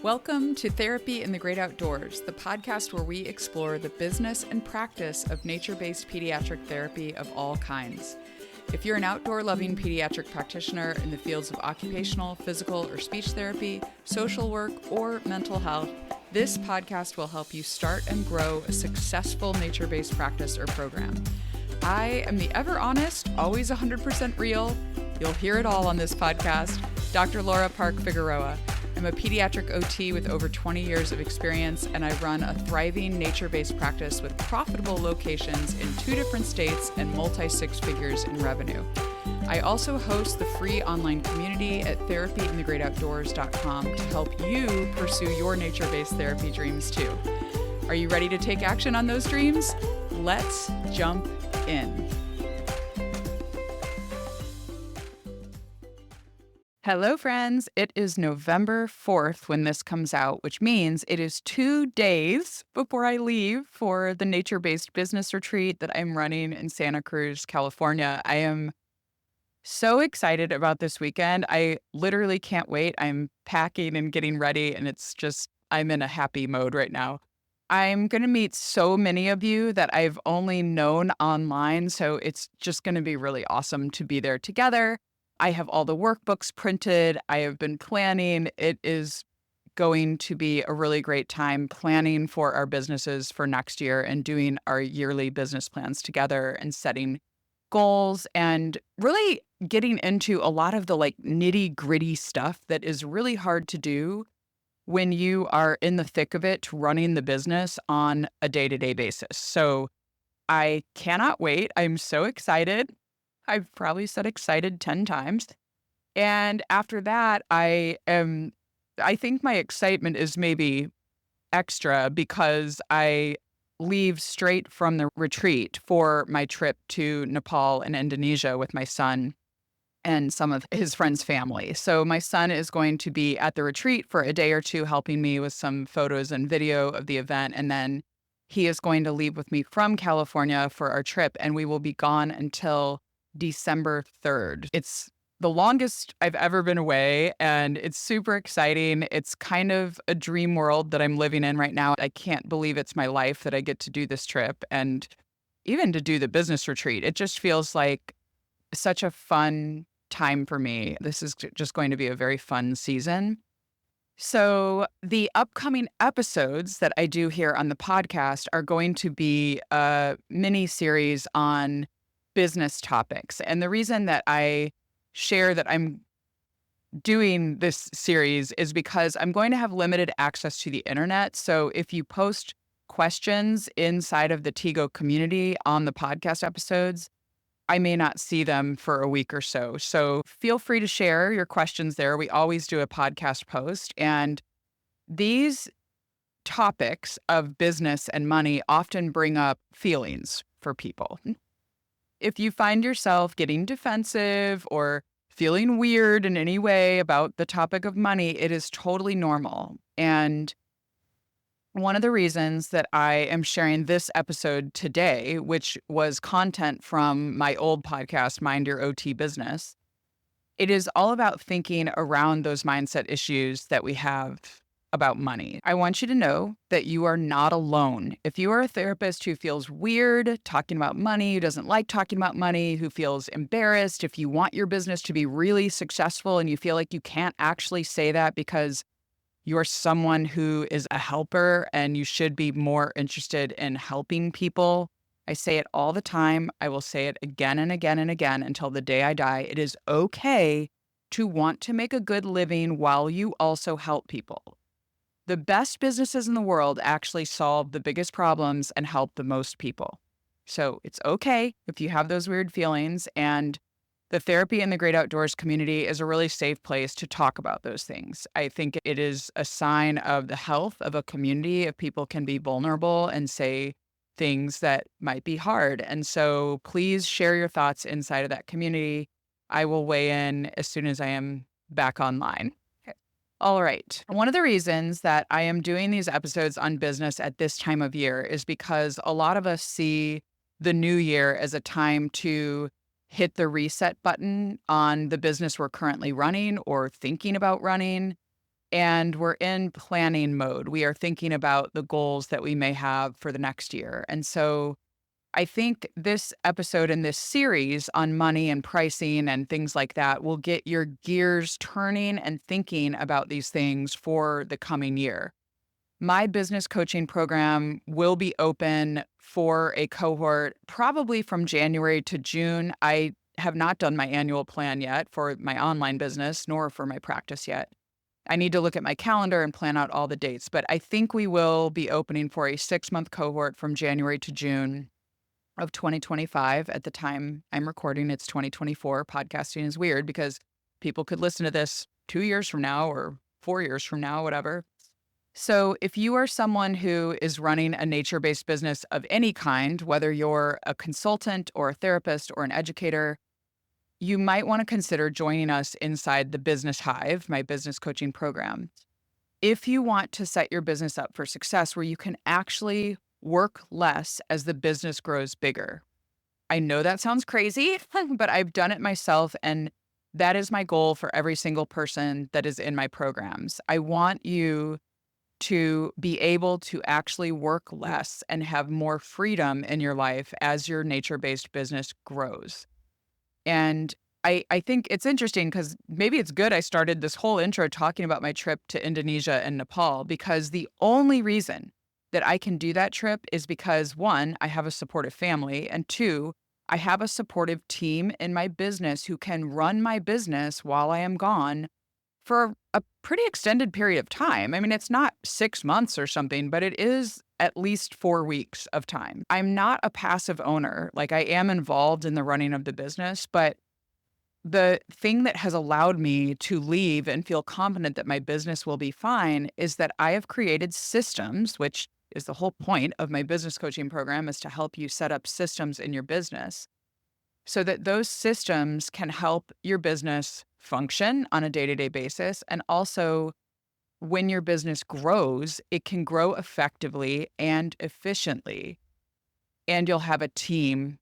Welcome to Therapy in the Great Outdoors, the podcast where we explore the business and practice of nature-based pediatric therapy of all kinds. If you're an outdoor-loving pediatric practitioner in the fields of occupational, physical, or speech therapy, social work, or mental health, this podcast will help you start and grow a successful nature-based practice or program. I am the ever honest, always 100% real, you'll hear it all on this podcast, Dr. Laura Park Figueroa. I'm a pediatric OT with over 20 years of experience, and I run a thriving nature-based practice with profitable locations in 2 different states and multi-six figures in revenue. I also host the free online community at therapyinthegreatoutdoors.com to help you pursue your nature-based therapy dreams too. Are you ready to take action on those dreams? Let's jump in. Hello, friends. It is November 4th when this comes out, which means it is 2 days before I leave for the nature-based business retreat that I'm running in Santa Cruz, California. I am so excited about this weekend. I literally can't wait. I'm packing and getting ready, and I'm in a happy mode right now. I'm going to meet so many of you that I've only known online, so it's just going to be really awesome to be there together. I have all the workbooks printed. I have been planning. It is going to be a really great time planning for our businesses for next year and doing our yearly business plans together and setting goals and really getting into a lot of the nitty-gritty stuff that is really hard to do when you are in the thick of it running the business on a day-to-day basis. So I cannot wait. I'm so excited. I've probably said excited 10 times. And after that, I think my excitement is maybe extra because I leave straight from the retreat for my trip to Nepal and Indonesia with my son and some of his friends' family. So my son is going to be at the retreat for a day or two, helping me with some photos and video of the event. And then he is going to leave with me from California for our trip, and we will be gone until December 3rd. It's the longest I've ever been away, and it's super exciting. It's kind of a dream world that I'm living in right now. I can't believe it's my life that I get to do this trip and even to do the business retreat. It just feels like such a fun time for me. This is just going to be a very fun season. So the upcoming episodes that I do here on the podcast are going to be a mini series on business topics. And the reason that I share that I'm doing this series is because I'm going to have limited access to the internet. So if you post questions inside of the Tigo community on the podcast episodes, I may not see them for a week or so. So feel free to share your questions there. We always do a podcast post. And these topics of business and money often bring up feelings for people. If you find yourself getting defensive or feeling weird in any way about the topic of money, it is totally normal. And one of the reasons that I am sharing this episode today, which was content from my old podcast, Mind Your OT Business, it is all about thinking around those mindset issues that we have about money. I want you to know that you are not alone. If you are a therapist who feels weird talking about money, who doesn't like talking about money, who feels embarrassed, if you want your business to be really successful and you feel like you can't actually say that because you're someone who is a helper and you should be more interested in helping people, I say it all the time. I will say it again and again and again until the day I die. It is okay to want to make a good living while you also help people. The best businesses in the world actually solve the biggest problems and help the most people. So it's okay if you have those weird feelings, and the Therapy in the Great Outdoors community is a really safe place to talk about those things. I think it is a sign of the health of a community if people can be vulnerable and say things that might be hard. And so please share your thoughts inside of that community. I will weigh in as soon as I am back online. All right. One of the reasons that I am doing these episodes on business at this time of year is because a lot of us see the new year as a time to hit the reset button on the business we're currently running or thinking about running. and we're in planning mode. We are thinking about the goals that we may have for the next year. And so I think this episode in this series on money and pricing and things like that will get your gears turning and thinking about these things for the coming year. My business coaching program will be open for a cohort probably from January to June. I have not done my annual plan yet for my online business, nor for my practice yet. I need to look at my calendar and plan out all the dates, but I think we will be opening for a 6-month cohort from January to June of 2025. At the time I'm recording, it's 2024. Podcasting is weird because people could listen to this 2 years from now or 4 years from now, whatever. So, if you are someone who is running a nature based business of any kind, whether you're a consultant or a therapist or an educator, you might want to consider joining us inside the Business Hive, my business coaching program. If you want to set your business up for success where you can actually work less as the business grows bigger. I know that sounds crazy, but I've done it myself. And that is my goal for every single person that is in my programs. I want you to be able to actually work less and have more freedom in your life as your nature based business grows. And I think it's interesting because maybe it's good I started this whole intro talking about my trip to Indonesia and Nepal, because the only reason that I can do that trip is because one, I have a supportive family, and two, I have a supportive team in my business who can run my business while I am gone for a pretty extended period of time. I mean, it's not 6 months or something, but it is at least 4 weeks of time. I'm not a passive owner. Like, I am involved in the running of the business, but the thing that has allowed me to leave and feel confident that my business will be fine is that I have created systems, which is the whole point of my business coaching program, is to help you set up systems in your business so that those systems can help your business function on a day-to-day basis. And also, when your business grows, it can grow effectively and efficiently. And you'll have a team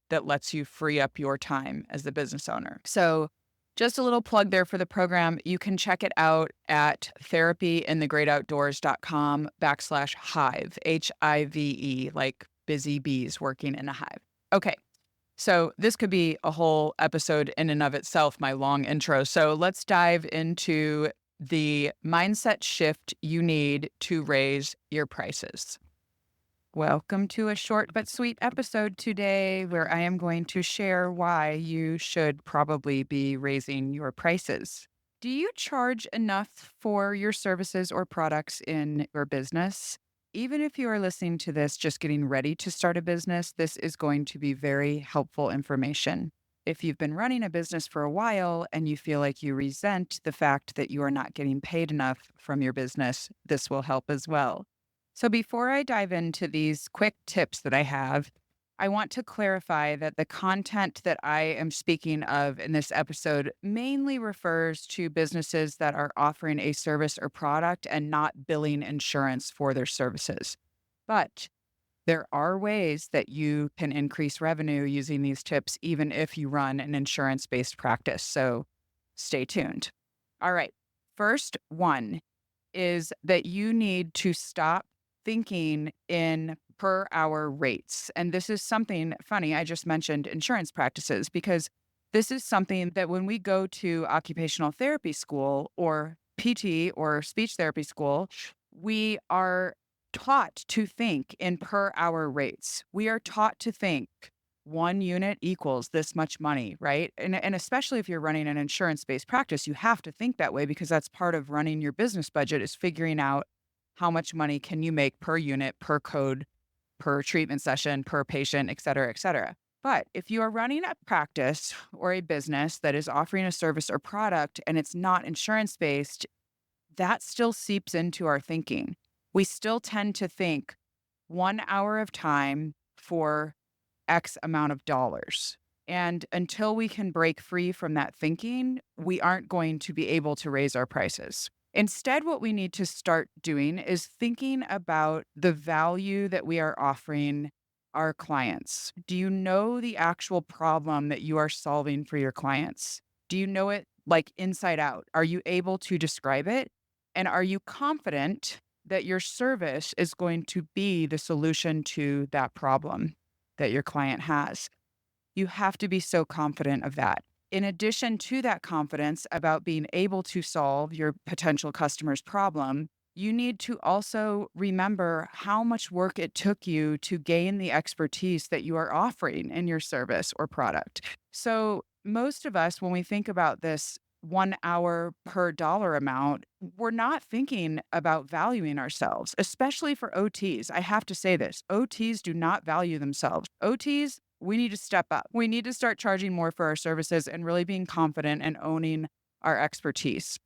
that lets you free up your time as the business owner. So, just a little plug there for the program. You can check it out at therapyinthegreatoutdoors.com/hive, HIVE, like busy bees working in a hive. Okay. So this could be a whole episode in and of itself, my long intro. So let's dive into the mindset shift you need to raise your prices. Welcome to a short but sweet episode today where I am going to share why you should probably be raising your prices. Do you charge enough for your services or products in your business? Even if you are listening to this just getting ready to start a business, this is going to be very helpful information. If you've been running a business for a while and you feel like you resent the fact that you are not getting paid enough from your business, this will help as well. So, before I dive into these quick tips that I have, I want to clarify that the content that I am speaking of in this episode mainly refers to businesses that are offering a service or product and not billing insurance for their services. But there are ways that you can increase revenue using these tips, even if you run an insurance based practice. So, stay tuned. All right. First one is that you need to stop thinking in per hour rates. And this is something funny. I just mentioned insurance practices because this is something that when we go to occupational therapy school or PT or speech therapy school, we are taught to think in per hour rates. We are taught to think 1 unit equals this much money, right? And especially if you're running an insurance-based practice, you have to think that way because that's part of running your business budget is figuring out how much money can you make per unit, per code, per treatment session, per patient, et cetera, et cetera. But if you are running a practice or a business that is offering a service or product and it's not insurance-based, that still seeps into our thinking. We still tend to think 1 hour of time for X amount of dollars. And until we can break free from that thinking, we aren't going to be able to raise our prices. Instead, what we need to start doing is thinking about the value that we are offering our clients. Do you know the actual problem that you are solving for your clients? Do you know it like inside out? Are you able to describe it? And are you confident that your service is going to be the solution to that problem that your client has? You have to be so confident of that. In addition to that confidence about being able to solve your potential customer's problem, you need to also remember how much work it took you to gain the expertise that you are offering in your service or product. So, most of us, when we think about this 1 hour per dollar amount, we're not thinking about valuing ourselves, especially for OTs. I have to say this: OTs do not value themselves. OTs, we need to step up. We need to start charging more for our services and really being confident and owning our expertise.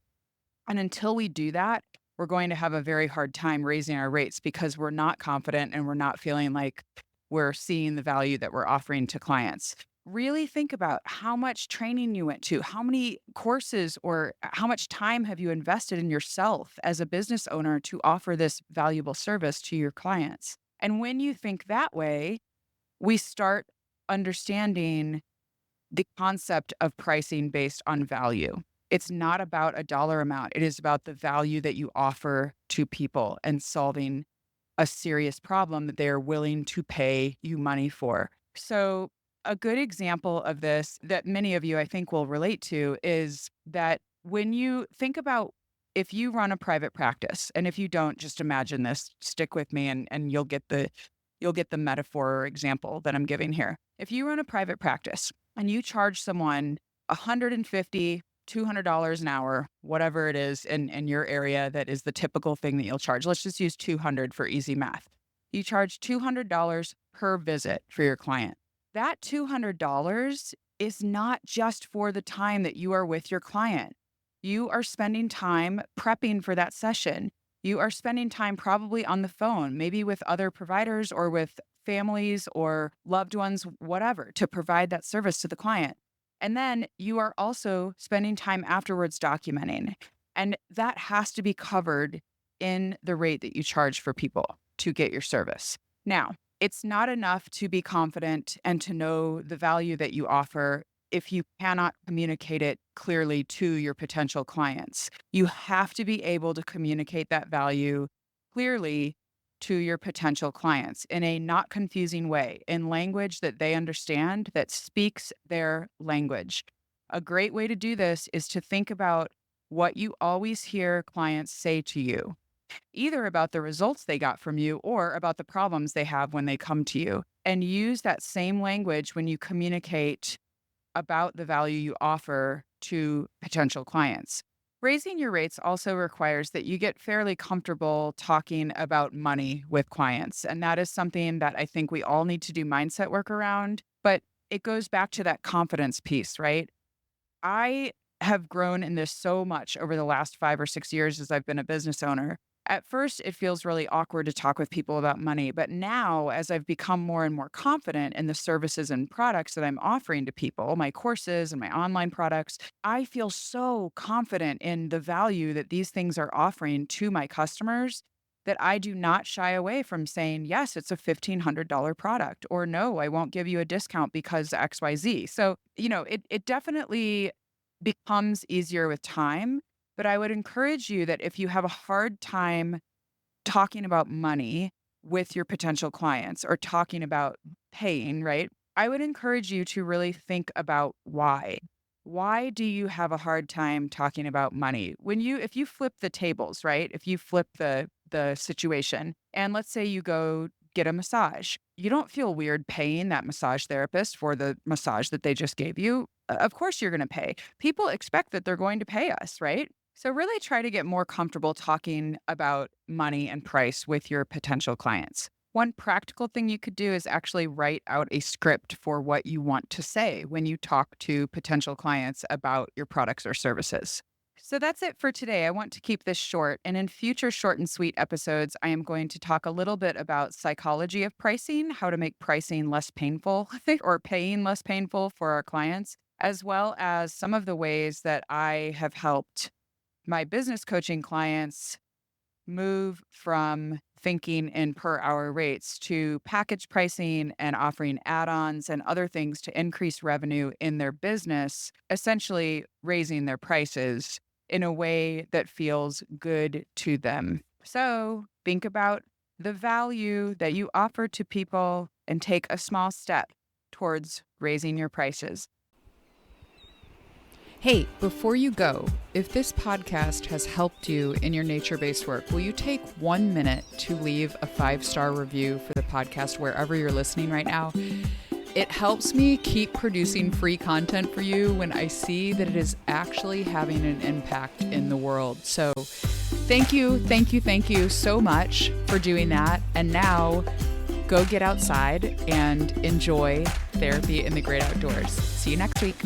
And until we do that, we're going to have a very hard time raising our rates because we're not confident and we're not feeling like we're seeing the value that we're offering to clients. Really think about how much training you went to, how many courses or how much time have you invested in yourself as a business owner to offer this valuable service to your clients. And when you think that way, we start understanding the concept of pricing based on value. It's not about a dollar amount. It is about the value that you offer to people and solving a serious problem that they are willing to pay you money for. So, a good example of this that many of you I think will relate to is that when you think about if you run a private practice, and if you don't, just imagine this, stick with me and you'll get the metaphor or example that I'm giving here. If you run a private practice and you charge someone 150, $200 an hour, whatever it is in your area that is the typical thing that you'll charge. Let's just use 200 for easy math. You charge $200 per visit for your client. That $200 is not just for the time that you are with your client. You are spending time prepping for that session. You are spending time probably on the phone, maybe with other providers or with families or loved ones, whatever, to provide that service to the client. And then you are also spending time afterwards documenting. And that has to be covered in the rate that you charge for people to get your service. Now, it's not enough to be confident and to know the value that you offer if you cannot communicate it clearly to your potential clients. You have to be able to communicate that value clearly to your potential clients in a not confusing way, in language that they understand, that speaks their language. A great way to do this is to think about what you always hear clients say to you, either about the results they got from you or about the problems they have when they come to you, and use that same language when you communicate about the value you offer to potential clients. Raising your rates also requires that you get fairly comfortable talking about money with clients. And that is something that I think we all need to do mindset work around. But it goes back to that confidence piece, right? I have grown in this so much over the last 5 or 6 years as I've been a business owner. At first, it feels really awkward to talk with people about money. But now, as I've become more and more confident in the services and products that I'm offering to people, my courses and my online products, I feel so confident in the value that these things are offering to my customers that I do not shy away from saying, yes, it's a $1,500 product, or no, I won't give you a discount because XYZ. So, it definitely becomes easier with time. But I would encourage you that if you have a hard time talking about money with your potential clients or talking about paying, right? I would encourage you to really think about why. Why do you have a hard time talking about money? If you flip the tables, right? If you flip the situation and let's say you go get a massage, you don't feel weird paying that massage therapist for the massage that they just gave you. Of course you're going to pay. People expect that they're going to pay us, right? So, really try to get more comfortable talking about money and price with your potential clients. One practical thing you could do is actually write out a script for what you want to say when you talk to potential clients about your products or services. So that's it for today. I want to keep this short. And in future short and sweet episodes, I am going to talk a little bit about psychology of pricing, how to make pricing less painful or paying less painful for our clients, as well as some of the ways that I have helped my business coaching clients move from thinking in per hour rates to package pricing and offering add ons and other things to increase revenue in their business, essentially raising their prices in a way that feels good to them. So think about the value that you offer to people and take a small step towards raising your prices. Hey, before you go, if this podcast has helped you in your nature-based work, will you take 1 minute to leave a 5-star review for the podcast wherever you're listening right now? It helps me keep producing free content for you when I see that it is actually having an impact in the world. So thank you so much for doing that. And now go get outside and enjoy therapy in the great outdoors. See you next week.